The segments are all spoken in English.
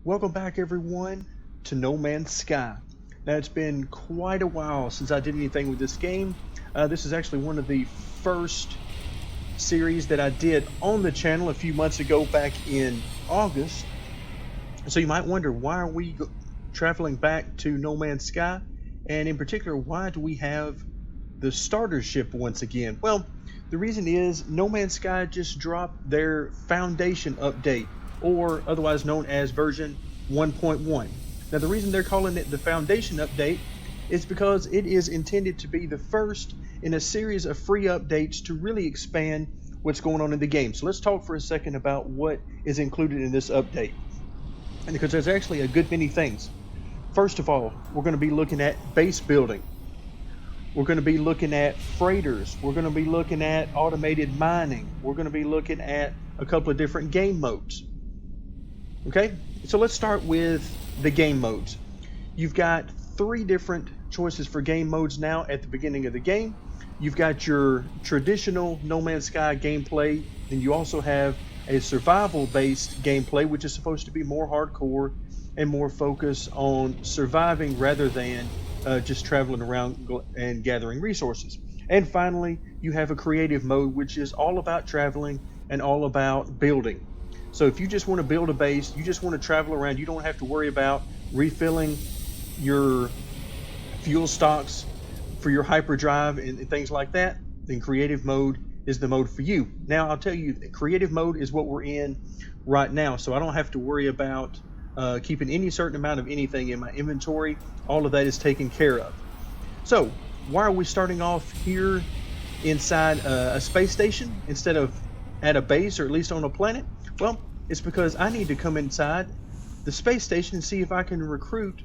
Welcome back, everyone, to No Man's Sky. Now, it's been quite a while since I did anything with this game. This is actually one of the first series that I did on the channel a few months ago, back in August. So you might wonder, why are we traveling back to No Man's Sky? And in particular, why do we have the starter ship once again? Well, the reason is No Man's Sky just dropped their Foundation update, or otherwise known as version 1.1. Now, the reason they're calling it the Foundation update is because it is intended to be the first in a series of free updates to really expand what's going on in the game. So let's talk for a second about what is included in this update. And because there's actually a good many things. First of all, we're going to be looking at base building. We're going to be looking at freighters. We're going to be looking at automated mining. We're going to be looking at a couple of different game modes. Okay, so let's start with the game modes. You've got 3 different choices for game modes now at the beginning of the game. You've got your traditional No Man's Sky gameplay, then you also have a survival-based gameplay, which is supposed to be more hardcore and more focused on surviving rather than just traveling around and gathering resources. And finally, you have a creative mode, which is all about traveling and all about building. So if you just want to build a base, you just want to travel around, you don't have to worry about refilling your fuel stocks for your hyperdrive and things like that, then creative mode is the mode for you. Now, I'll tell you, creative mode is what we're in right now, so I don't have to worry about keeping any certain amount of anything in my inventory. All of that is taken care of. So why are we starting off here inside a space station instead of at a base, or at least on a planet? Well, it's because I need to come inside the space station and see if I can recruit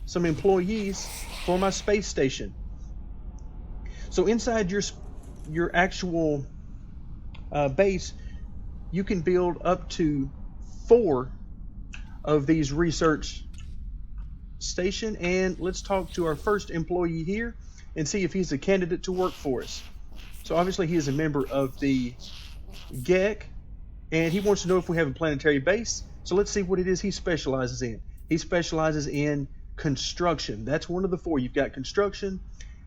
some employees for my space station. So inside your actual base, you can build up to 4 of these research station, and let's talk to our first employee here and see if he's a candidate to work for us. So obviously he is a member of the GEC, and he wants to know if we have a planetary base. So let's see what it is he specializes in. He specializes in construction. That's one of the 4. You've got construction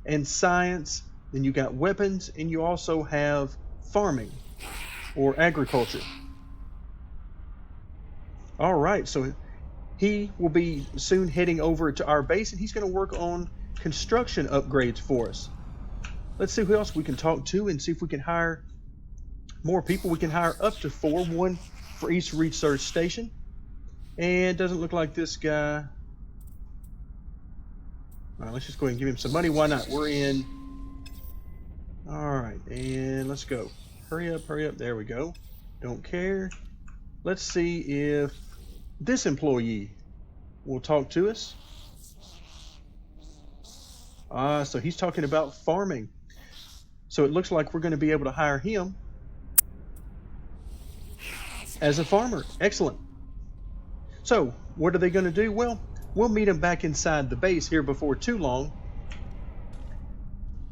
and science, then you got weapons, and you also have farming or agriculture. All right, so he will be soon heading over to our base, and he's going to work on construction upgrades for us. Let's see who else we can talk to and see if we can hire more people. We can hire up to 4, 1 for each research station. And it doesn't look like this guy. All right, let's just go ahead and give him some money. Why not? We're in. All right, and let's go. Hurry up, hurry up. There we go. Don't care. Let's see if this employee will talk to us. So he's talking about farming. So it looks like we're going to be able to hire him as a farmer. Excellent. So what are they going to do? Well, we'll meet them back inside the base here before too long.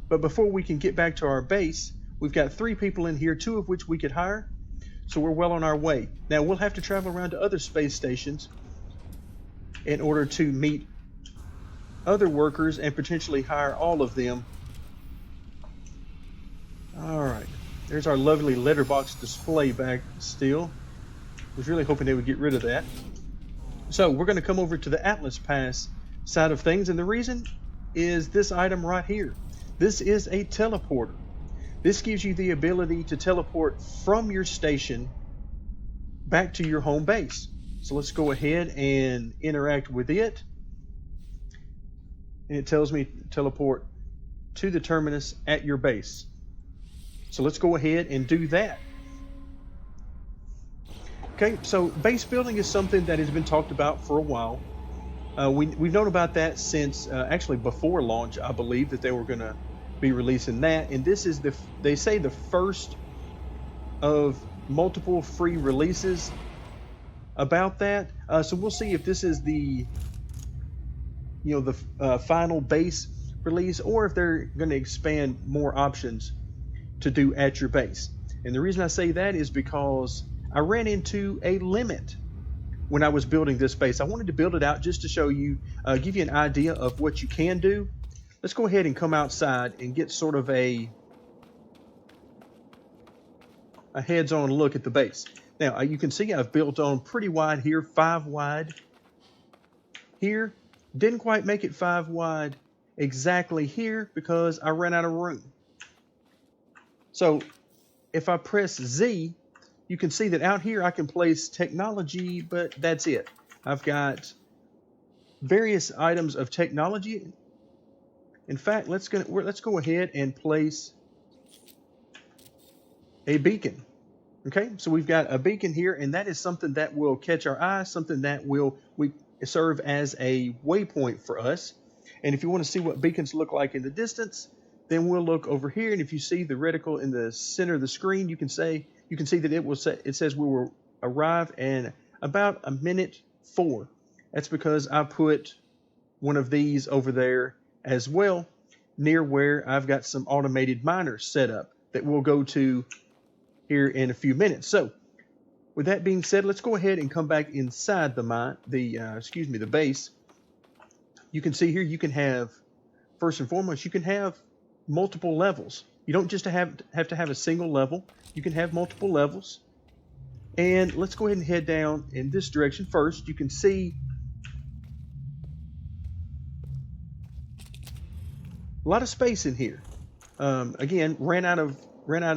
But before we can get back to our base, we've got 3 people in here, 2 of which we could hire. So we're well on our way. Now we'll have to travel around to other space stations in order to meet other workers and potentially hire all of them. All right, there's our lovely letterbox display back still. I was really hoping they would get rid of that. So we're going to come over to the Atlas Pass side of things, and the reason is this item right here. This is a teleporter. This gives you the ability to teleport from your station back to your home base. So let's go ahead and interact with it. And it tells me teleport to the terminus at your base. So let's go ahead and do that. Okay, so base building is something that has been talked about for a while. We've known about that since actually before launch, I believe, that they were going to be releasing that. And this is they say the first of multiple free releases about that. So we'll see if this is the final base release, or if they're going to expand more options to do at your base. And the reason I say that is because I ran into a limit when I was building this base. I wanted to build it out just to show you, give you an idea of what you can do. Let's go ahead and come outside and get sort of a heads-on look at the base. Now, you can see I've built on pretty wide here, 5 wide here. Didn't quite make it 5 wide exactly here because I ran out of room. So if I press Z, you can see that out here I can place technology, but that's it. I've got various items of technology. In fact, let's go ahead and place a beacon. Okay, so we've got a beacon here, and that is something that will catch our eye, something that will serve as a waypoint for us. And if you want to see what beacons look like in the distance, then we'll look over here, and if you see the reticle in the center of the screen, you can see that it says we will arrive in about 1:04. That's because I put one of these over there as well, near where I've got some automated miners set up that we'll go to here in a few minutes. So with that being said, let's go ahead and come back inside the base. You can see here you can have, first and foremost, you can have multiple levels. You don't just have to have a single level. You can have multiple levels. And let's go ahead and head down in this direction first. You can see a lot of space in here. Again, ran out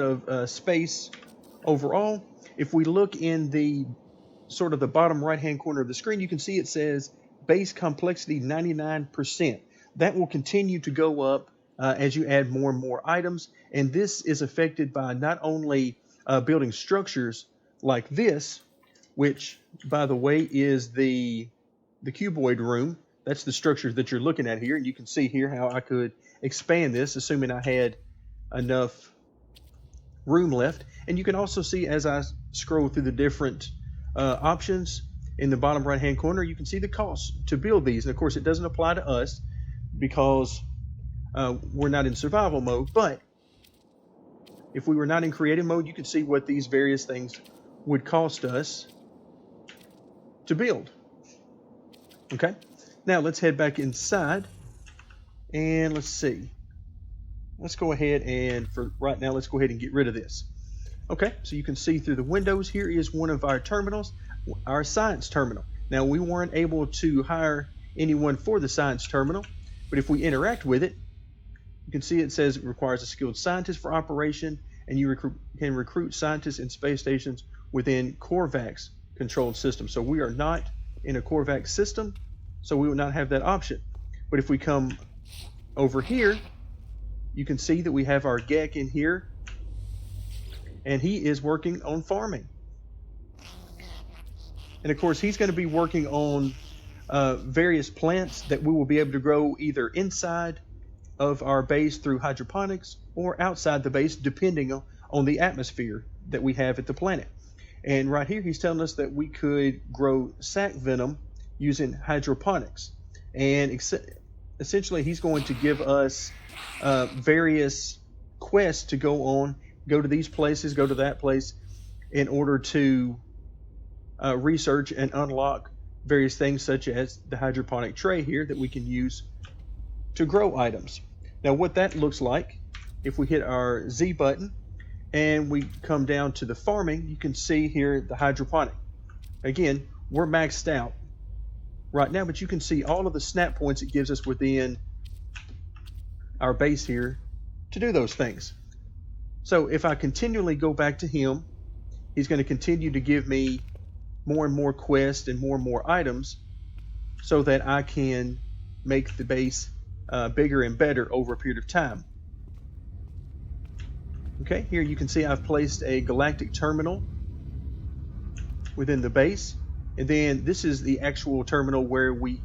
of space overall. If we look in the sort of the bottom right hand corner of the screen, you can see it says base complexity 99%. That will continue to go up as you add more and more items, and this is affected by not only building structures like this, which by the way is the cuboid room. That's the structure that you're looking at here, and you can see here how I could expand this, assuming I had enough room left. And you can also see, as I scroll through the different options in the bottom right hand corner, you can see the cost to build these. And of course it doesn't apply to us because we're not in survival mode, but if we were not in creative mode, you could see what these various things would cost us to build. Okay, now let's head back inside and let's see. Let's go ahead and, for right now, let's go ahead and get rid of this. Okay, so you can see through the windows, here is one of our terminals, our science terminal. Now, we weren't able to hire anyone for the science terminal, but if we interact with it, you can see it says it requires a skilled scientist for operation, and you can recruit scientists in space stations within Corvax controlled systems. So we are not in a Corvax system, so we will not have that option. But if we come over here, you can see that we have our Gek in here, and he is working on farming. And of course, he's going to be working on various plants that we will be able to grow either inside of our base through hydroponics or outside the base, depending on the atmosphere that we have at the planet. And right here, he's telling us that we could grow sac venom using hydroponics. And essentially, he's going to give us various quests to go on, go to these places, go to that place, in order to research and unlock various things such as the hydroponic tray here that we can use to grow items. Now what that looks like, if we hit our Z button and we come down to the farming, you can see here the hydroponic. Again, we're maxed out right now, but you can see all of the snap points it gives us within our base here to do those things. So if I continually go back to him, he's going to continue to give me more and more quests and more items so that I can make the base bigger and better over a period of time. Okay, here you can see I've placed a galactic terminal within the base, and then this is the actual terminal where we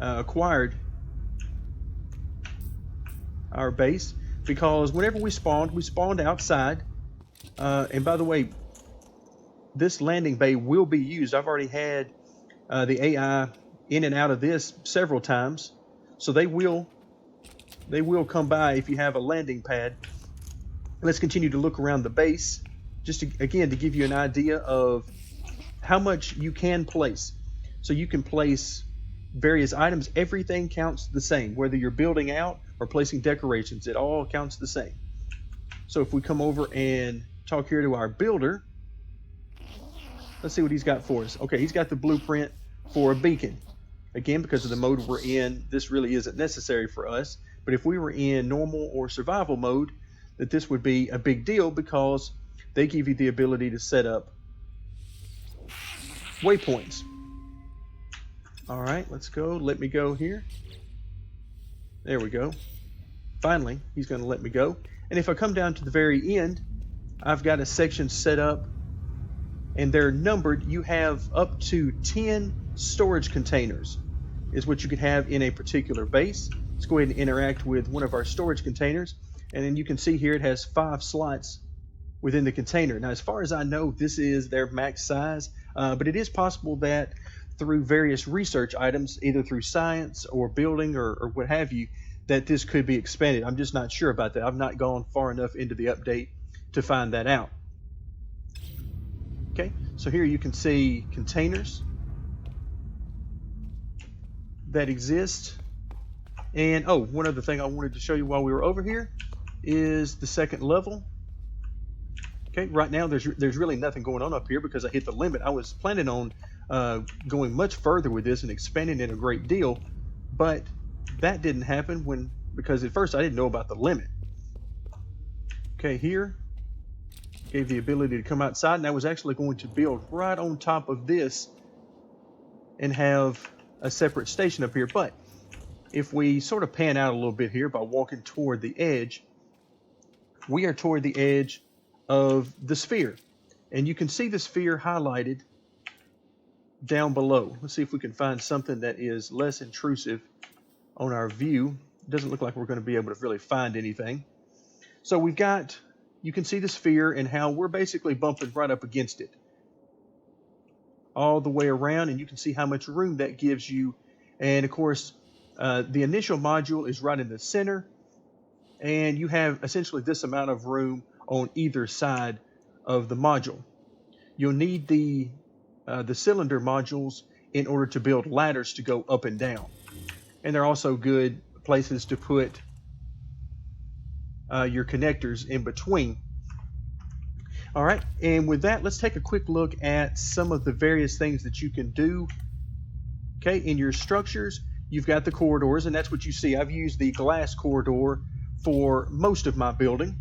acquired our base, because whenever we spawned outside, and by the way, this landing bay will be used. I've already had the AI in and out of this several times, so they will come by if you have a landing pad. Let's continue to look around the base, just to, again, to give you an idea of how much you can place. So you can place various items. Everything counts the same, whether you're building out or placing decorations. It all counts the same. So if we come over and talk here to our builder, let's see what he's got for us. Okay, he's got the blueprint for a beacon. Again, because of the mode we're in, this really isn't necessary for us. But if we were in normal or survival mode, that this would be a big deal, because they give you the ability to set up waypoints. All right, let's go. Let me go here. There we go. Finally, he's going to let me go. And if I come down to the very end, I've got a section set up, and they're numbered. You have up to 10 storage containers is what you can have in a particular base. Let's go ahead and interact with one of our storage containers. And then you can see here it has 5 slots within the container. Now, as far as I know, this is their max size, but it is possible that through various research items, either through science or building or what have you, that this could be expanded. I'm just not sure about that. I've not gone far enough into the update to find that out. Okay, so here you can see containers that exist. And oh, one other thing I wanted to show you while we were over here is the second level. Okay, right now there's really nothing going on up here because I hit the limit. I was planning on going much further with this and expanding it a great deal, but that didn't happen because at first I didn't know about the limit. Okay, here gave the ability to come outside, and I was actually going to build right on top of this and have a separate station up here. But if we sort of pan out a little bit here by walking toward the edge, we are toward the edge of the sphere, and you can see the sphere highlighted down below. Let's see if we can find something that is less intrusive on our view. It doesn't look like we're going to be able to really find anything. So you can see the sphere and how we're basically bumping right up against it all the way around, and you can see how much room that gives you. And of course, the initial module is right in the center, and you have essentially this amount of room on either side of the module. You'll need the cylinder modules in order to build ladders to go up and down. And they're also good places to put your connectors in between. All right, and with that, let's take a quick look at some of the various things that you can do. Okay, in your structures, you've got the corridors, and that's what you see. I've used the glass corridor for most of my building.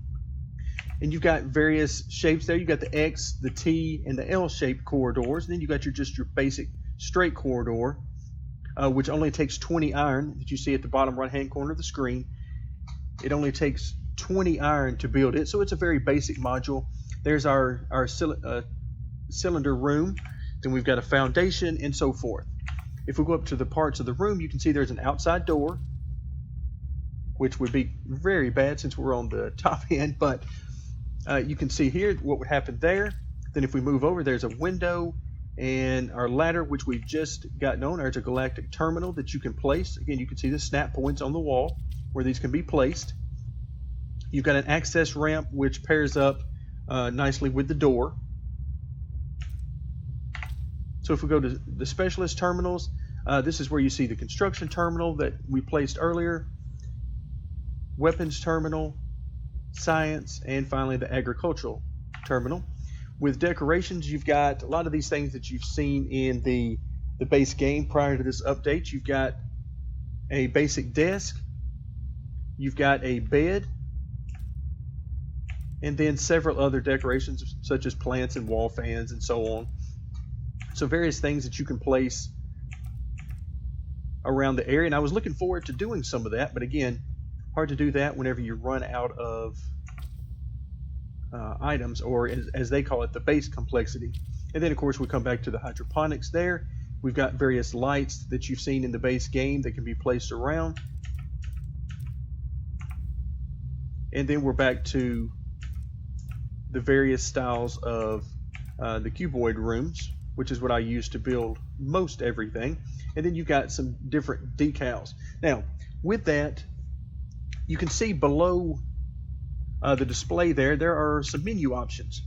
And you've got various shapes there. You've got the X, the T, and the L-shaped corridors. And then you've got your basic straight corridor, which only takes 20 iron that you see at the bottom right-hand corner of the screen. It only takes 20 iron to build it, so it's a very basic module. There's our cylinder room. Then we've got a foundation and so forth. If we go up to the parts of the room, you can see there's an outside door, which would be very bad since we're on the top end, but you can see here what would happen there. Then if we move over, there's a window and our ladder, which we've just gotten on. There's a galactic terminal that you can place. Again, you can see the snap points on the wall where these can be placed. You've got an access ramp which pairs up nicely with the door. So if we go to the specialist terminals, this is where you see the construction terminal that we placed earlier, weapons terminal, science, and finally the agricultural terminal. With decorations, you've got a lot of these things that you've seen in the base game prior to this update. You've got a basic desk, you've got a bed, and then several other decorations such as plants and wall fans and so on. So various things that you can place around the area. And I was looking forward to doing some of that, but again, hard to do that whenever you run out of items, or as they call it, the base complexity. And then of course we come back to the hydroponics there. We've got various lights that you've seen in the base game that can be placed around. And then we're back to the various styles of the cuboid rooms, which is what I use to build most everything. And then you've got some different decals. Now, with that, you can see below the display there are some menu options.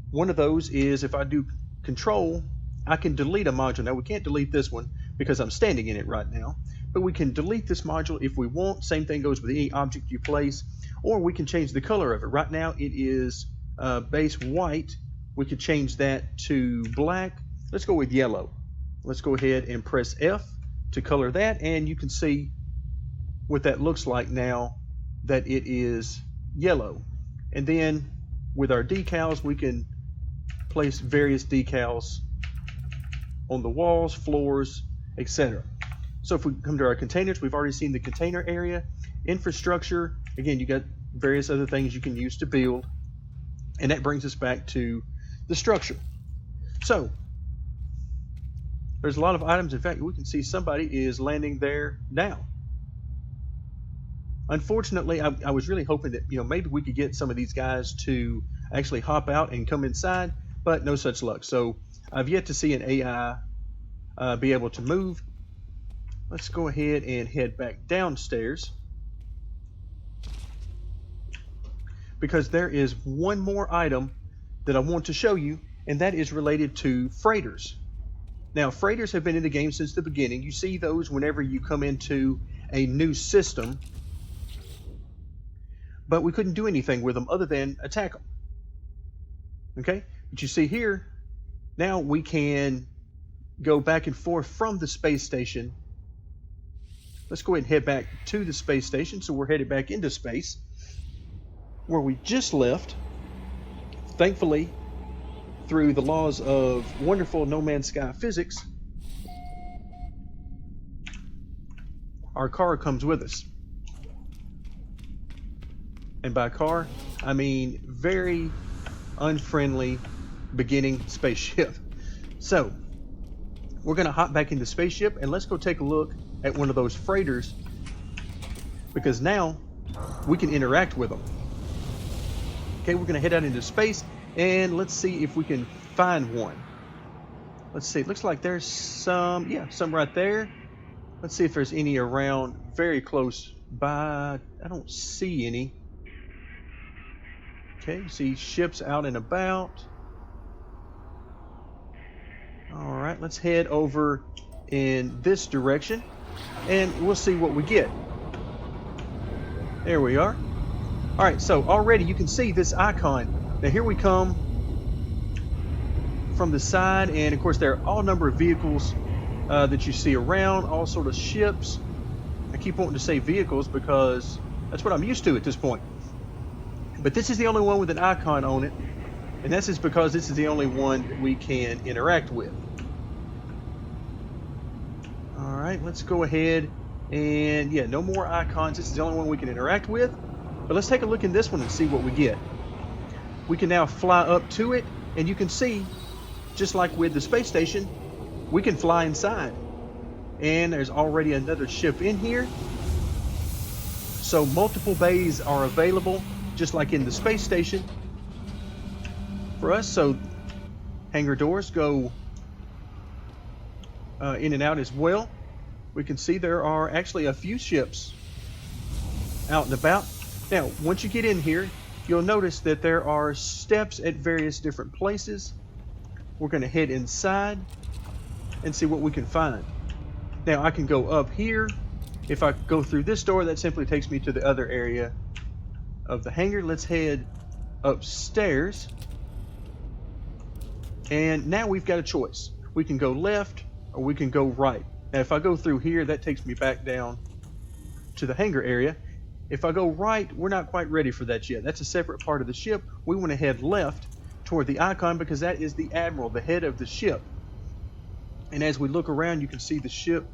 One of those is if I do control I can delete a module. Now we can't delete this one because I'm standing in it right now, but we can delete this module if we want. Same thing goes with any object you place, or we can change the color of it. Right now it is base white. We could change that to black. Let's go with yellow. Let's go ahead and press F to color that, and you can see what that looks like now that it is yellow. And then with our decals, we can place various decals on the walls, floors, etc. So if we come to our containers, we've already seen the container area. Infrastructure, again, you got various other things you can use to build, and that brings us back to the structure. So there's a lot of items. In fact, we can see somebody is landing there now. Unfortunately, I was really hoping that maybe we could get some of these guys to actually hop out and come inside, but no such luck. So I've yet to see an AI be able to move. Let's go ahead and head back downstairs, because there is one more item that I want to show you, and that is related to freighters. Now, freighters have been in the game since the beginning. You see those whenever you come into a new system, but we couldn't do anything with them other than attack them. Okay, but you see here, now we can go back and forth from the space station. Let's go ahead and head back to the space station. So we're headed back into space, where we just left. Thankfully, through the laws of wonderful No Man's Sky physics, our car comes with us. And by car, I mean very unfriendly beginning spaceship. So we're going to hop back into spaceship, and let's go take a look at one of those freighters, because now we can interact with them. Okay, we're going to head out into space, and let's see if we can find one. Let's see, it looks like there's some right there. Let's see if there's any around very close by. I don't see any. Okay, you see ships out and about. All right, let's head over in this direction, and we'll see what we get. There we are. All right, so already you can see this icon. Now here we come from the side, and of course there are all number of vehicles that you see around, all sort of ships. I keep wanting to say vehicles because that's what I'm used to at this point. But this is the only one with an icon on it, and that's just because this is the only one that we can interact with. All right, let's go ahead and no more icons. This is the only one we can interact with. But let's take a look in this one and see what we get. We can now fly up to it, and you can see, just like with the space station, we can fly inside. And there's already another ship in here. So multiple bays are available, just like in the space station for us. So hangar doors go in and out as well. We can see there are actually a few ships out and about. Now, once you get in here, you'll notice that there are steps at various different places. We're going to head inside and see what we can find. Now, I can go up here. If I go through this door, that simply takes me to the other area of the hangar. Let's head upstairs. And now we've got a choice. We can go left or we can go right. Now, if I go through here, that takes me back down to the hangar area. If I go right, we're not quite ready for that yet. That's a separate part of the ship. We want to head left toward the icon, because that is the admiral, the head of the ship. And as we look around, you can see the ship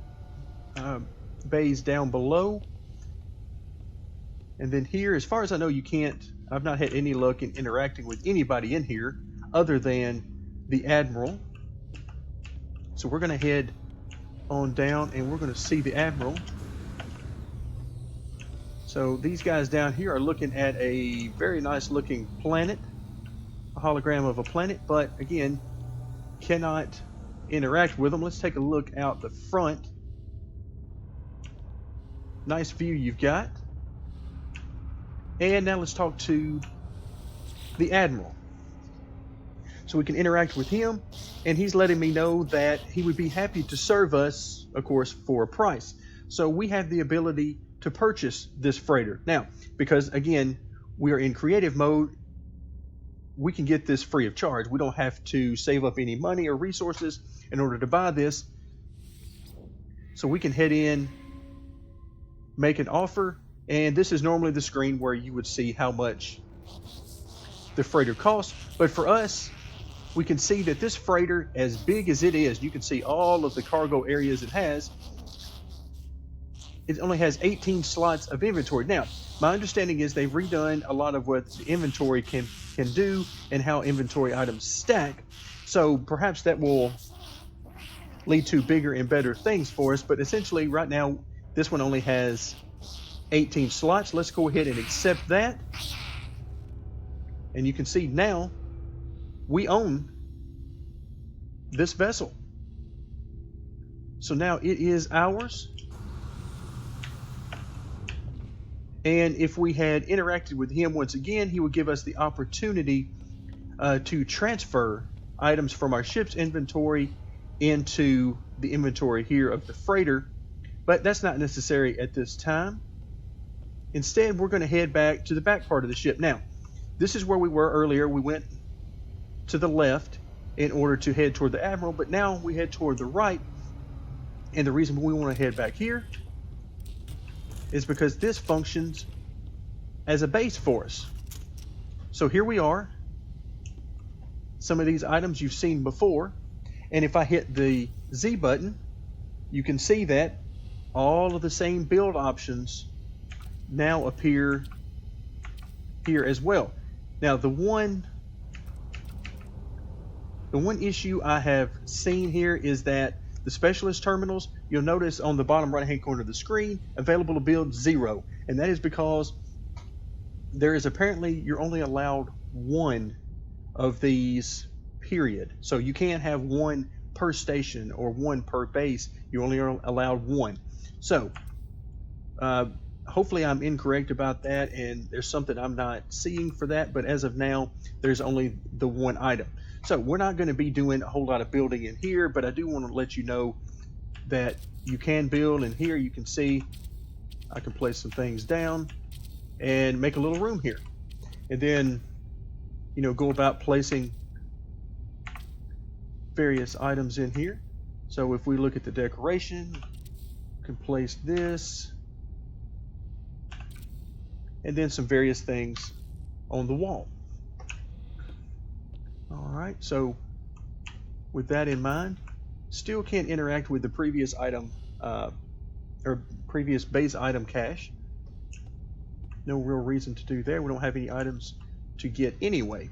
bays down below. And then here, as far as I know, I've not had any luck in interacting with anybody in here other than the admiral. So we're going to head on down, and we're going to see the admiral. So these guys down here are looking at a very nice looking planet, a hologram of a planet, but again, cannot interact with them. Let's take a look out the front. Nice view you've got. And now let's talk to the admiral. so we can interact with him, and he's letting me know that he would be happy to serve us, of course, for a price. So we have the ability to purchase this freighter. Now, because again, we are in creative mode, we can get this free of charge. We don't have to save up any money or resources in order to buy this. So we can head in, make an offer, and this is normally the screen where you would see how much the freighter costs. But for us, we can see that this freighter, as big as it is, you can see all of the cargo areas it has. It only has 18 slots of inventory. Now, my understanding is they've redone a lot of what the inventory can do and how inventory items stack. So perhaps that will lead to bigger and better things for us. But essentially right now, this one only has 18 slots. Let's go ahead and accept that. And you can see now we own this vessel. So now it is ours. And if we had interacted with him once again, he would give us the opportunity to transfer items from our ship's inventory into the inventory here of the freighter. But that's not necessary at this time. Instead, we're going to head back to the back part of the ship. Now, this is where we were earlier. We went to the left in order to head toward the Admiral, but now we head toward the right. And the reason we want to head back here is because this functions as a base for us. So here we are. Some of these items you've seen before. And if I hit the Z button, you can see that all of the same build options now appear here as well. Now the one issue I have seen here is that the specialist terminals, you'll notice on the bottom right hand corner of the screen, available to build 0. And that is because there is apparently, you're only allowed one of these, period. So you can't have one per station or one per base. You only are allowed one. So hopefully I'm incorrect about that, and there's something I'm not seeing for that, but as of now, there's only the one item. So we're not going to be doing a whole lot of building in here, but I do want to let you know that you can build, and here you can see I can place some things down and make a little room here, and then go about placing various items in here. So if we look at the decoration, we can place this and then some various things on the wall. All right, so with that in mind, still can't interact with the previous item or previous base item cache. No real reason to do there. We don't have any items to get anyway.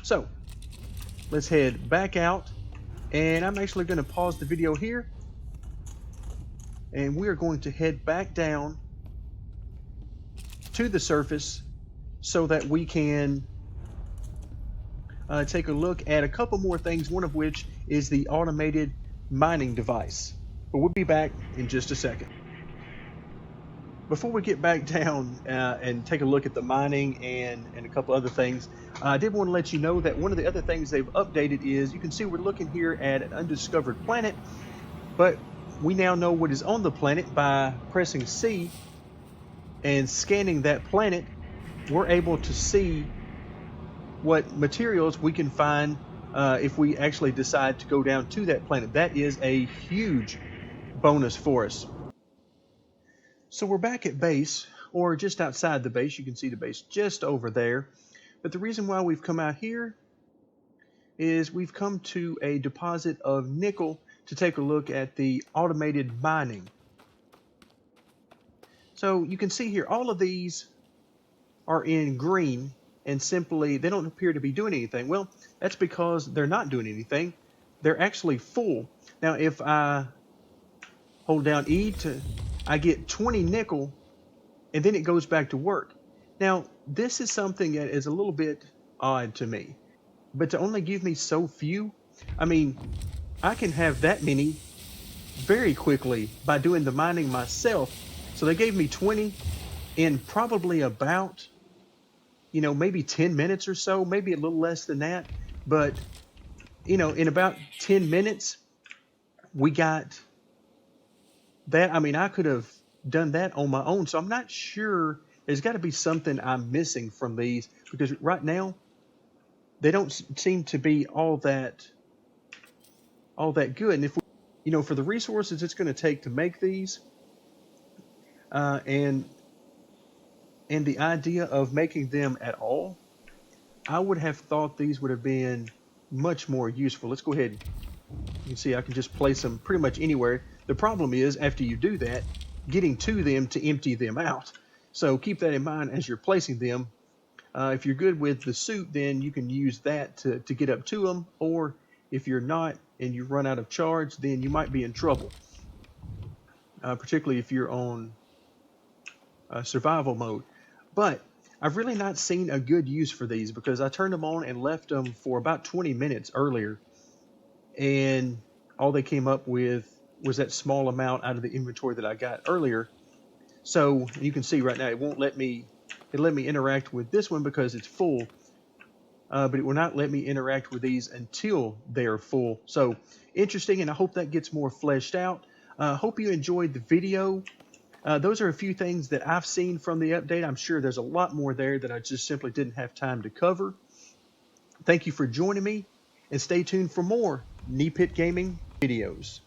So let's head back out, and I'm actually going to pause the video here, and we are going to head back down to the surface so that we can take a look at a couple more things, one of which is the automated mining device. But we'll be back in just a second. Before we get back down and take a look at the mining and a couple other things, I did want to let you know that one of the other things they've updated is, you can see we're looking here at an undiscovered planet, but we now know what is on the planet by pressing C and scanning that planet. We're able to see what materials we can find if we actually decide to go down to that planet. That is a huge bonus for us. So we're back at base, or just outside the base. You can see the base just over there. But the reason why we've come out here is we've come to a deposit of nickel to take a look at the automated mining. So you can see here, all of these are in green, and simply they don't appear to be doing anything. Well, that's because they're not doing anything. They're actually full. Now if I hold down E, I get 20 nickel, and then it goes back to work. Now this is something that is a little bit odd to me, but to only give me so few, I mean, I can have that many very quickly by doing the mining myself. So they gave me 20 in probably about, maybe 10 minutes or so, maybe a little less than that. But in about 10 minutes, we got that. I mean, I could have done that on my own. So I'm not sure. There's got to be something I'm missing from these, because right now they don't seem to be all that good. And if we, for the resources it's going to take to make these, uh, and and the idea of making them at all, I would have thought these would have been much more useful. Let's go ahead. You can see I can just place them pretty much anywhere. The problem is, after you do that, getting to them to empty them out. So keep that in mind as you're placing them. If you're good with the suit, then you can use that to get up to them. Or if you're not and you run out of charge, then you might be in trouble, particularly if you're on survival mode. But I've really not seen a good use for these, because I turned them on and left them for about 20 minutes earlier, and all they came up with was that small amount out of the inventory that I got earlier. So you can see right now it won't let me. It let me interact with this one because it's full, but it will not let me interact with these until they are full. So interesting, and I hope that gets more fleshed out. Hope you enjoyed the video. Those are a few things that I've seen from the update. I'm sure there's a lot more there that I just simply didn't have time to cover. Thank you for joining me, and stay tuned for more Knee Pit Gaming videos.